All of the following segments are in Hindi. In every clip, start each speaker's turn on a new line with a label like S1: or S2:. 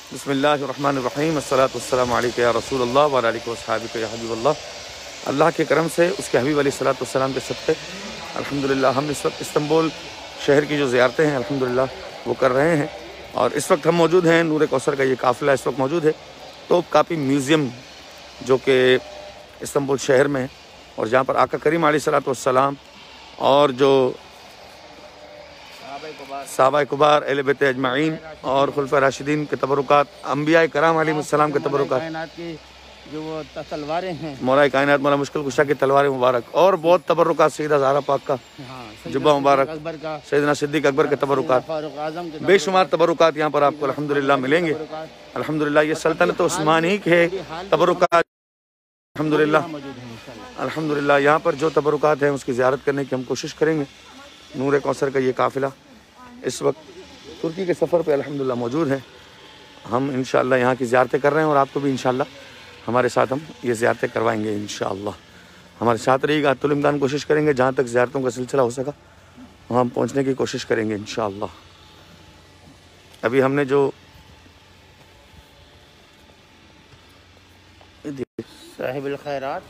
S1: बिस्मिल्लाहिर्रहमानिर्रहीम अस्सलातु वस्सलामु अलैका या रसूलल्लाह व अला आलिहि व अस्हाबिका या हबीबल्लाह। अल्लाह के करम से उसके हबीब अलैहिस्सलातु वस्सलाम के सदक़े अल्हम्दुलिल्लाह हम इस वक्त इस्तांबुल शहर की जो ज़ियारतें हैं अल्हम्दुलिल्लाह वो कर रहे हैं। और इस वक्त हम मौजूद हैं, नूर कौसर का ये काफ़िला इस वक्त मौजूद है तोपकापी म्यूज़ियम जो कि इस्तांबुल शहर में है, और जहाँ पर आका करीम अलैहिस्सलातु वस्सलाम और जो सहाबा कुबार अहले बैत अजमाइन और खुलफा राशिदीन के तबरुकात, अम्बिया कराम अलैहिस्सलाम के तबरुकात,
S2: जो वो तलवारें हैं,
S1: मौलाए कायनात मौला मुश्किल कुशा की तलवारें मुबारक, और बहुत तबरुकात सैयदा ज़हरा पाक का जुब्बा मुबारक, सैयदना सिद्दीक़ अकबर के तबरुकात, बेशुमार तबरुकात यहाँ पर आपको अल्हम्दुलिल्लाह मिलेंगे। अल्हम्दुलिल्लाह ये सल्तनत उस्मानी के तबरुकात अल्हम्दुलिल्लाह यहाँ पर जो तबरुकात हैं उसकी ज़ियारत करने की हम कोशिश करेंगे। नूर कौसर का ये काफ़िला इस वक्त तुर्की के सफ़र पे अल्हम्दुलिल्लाह मौजूद है। हम इंशाअल्लाह यहाँ की ज़ियारतें कर रहे हैं और आपको भी इंशाअल्लाह हमारे साथ हम ये ज़ियारतें करवाएंगे। इंशाअल्लाह हमारे साथ रहिएगा, तुल इम्कान कोशिश करेंगे जहाँ तक ज़ियारतों का सिलसिला हो सका वहाँ हम पहुँचने की कोशिश करेंगे इंशाअल्लाह। अभी हमने जो
S2: साहिबुल खैरात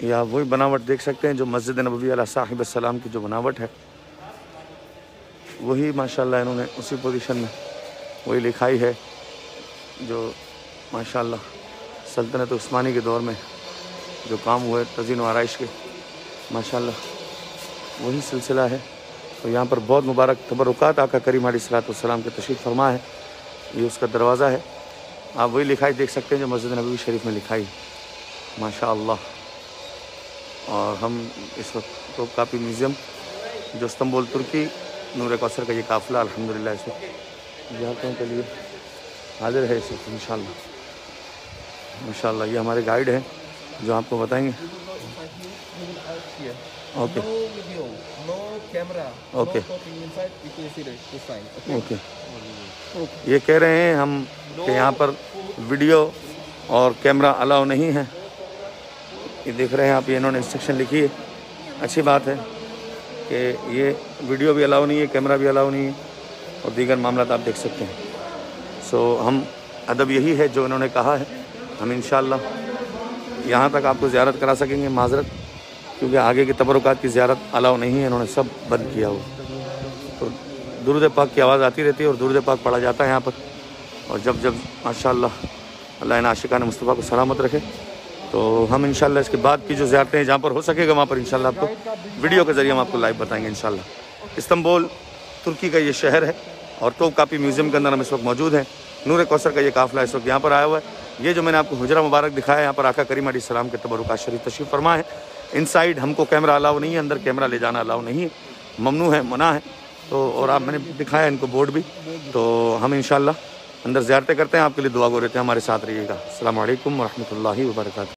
S1: या वही बनावट देख सकते हैं जो मस्जिद नबवी अला साहिब सलाम की जो बनावट है वही माशाल्लाह इन्होंने उसी पोजीशन में वही लिखाई है जो माशाल्लाह सल्तनत उस्मानी के दौर में जो काम हुए तज़ीन व आराइश के, माशाल्लाह वही सिलसिला है। तो यहाँ पर बहुत मुबारक तबरुकात आका करीम अलैहिस्सलातु वस्सलाम के तशरीफ़ फरमा है। ये उसका दरवाज़ा है, आप वही लिखाई देख सकते हैं जो मस्जिद नबवी शरीफ में लिखाई माशाअल्लाह। और हम इस वक्त तोपकापी म्यूज़ियम जो इस्तांबुल तुर्की नूर कौसर का ये काफ़िला अल्हम्दुलिल्लाह इस वक्त ज़ियारतों के लिए हाजिर है इस वक्त इंशाअल्लाह। माशाअल्लाह ये हमारे गाइड हैं जो आपको बताएंगे। ओके ओके ओके ये कह रहे हैं हम कि यहाँ पर वीडियो और कैमरा अलाउ नहीं है। ये देख रहे हैं आप, ये इन्होंने इंस्ट्रक्शन लिखी है। अच्छी बात है कि ये वीडियो भी अलाउ नहीं है, कैमरा भी अलाउ नहीं है और दीगर मामला आप देख सकते हैं। हम अदब यही है जो इन्होंने कहा है, हम इंशाअल्लाह यहाँ तक आपको ज़ियारत करा सकेंगे। माज़रत क्योंकि आगे की तबरुकात की ज़ियारत अलाउ नहीं है, इन्होंने सब बंद किया हुआ। तो दुरूद पाक की आवाज़ आती रहती है और दुरूद पाक पढ़ा जाता है यहाँ पर। और जब जब माशाअल्लाह अल्लाह इन आशिकान मुस्तफ़ा को सलामत रखे तो हम इंशाअल्लाह इसके बाद की जो ज़ियारतें हैं जहाँ पर हो सकेगा वहाँ पर इंशाअल्लाह आपको वीडियो के ज़रिए हम आपको लाइव बताएंगे इंशाअल्लाह। इस्तांबुल तुर्की का ये शहर है और तोपकापी म्यूज़ियम के अंदर हम इस वक्त मौजूद हैं। नूर कौसर का ये काफ़िला इस वक्त यहाँ पर आया हुआ है। ये जो मैंने आपको हुजरा मुबारक दिखाया है, यहाँ पर आका करीम अलैहिस्सलाम के तबरुकात शरीफ तशरीफ़ फरमा है। इनसाइड हमको कैमरा अलाउ नहीं है, अंदर कैमरा ले जाना अलाउ नहीं है, ममनू है, मना है। तो और आप मैंने दिखाया इनको बोर्ड भी। तो हम इंशाअल्लाह अंदर ज़ियारतें करते हैं, आपके लिए दुआ गो रहते हैं, हमारे साथ रहिएगा। अस्सलामु अलैकुम व रहमतुल्लाहि व बरकातहू।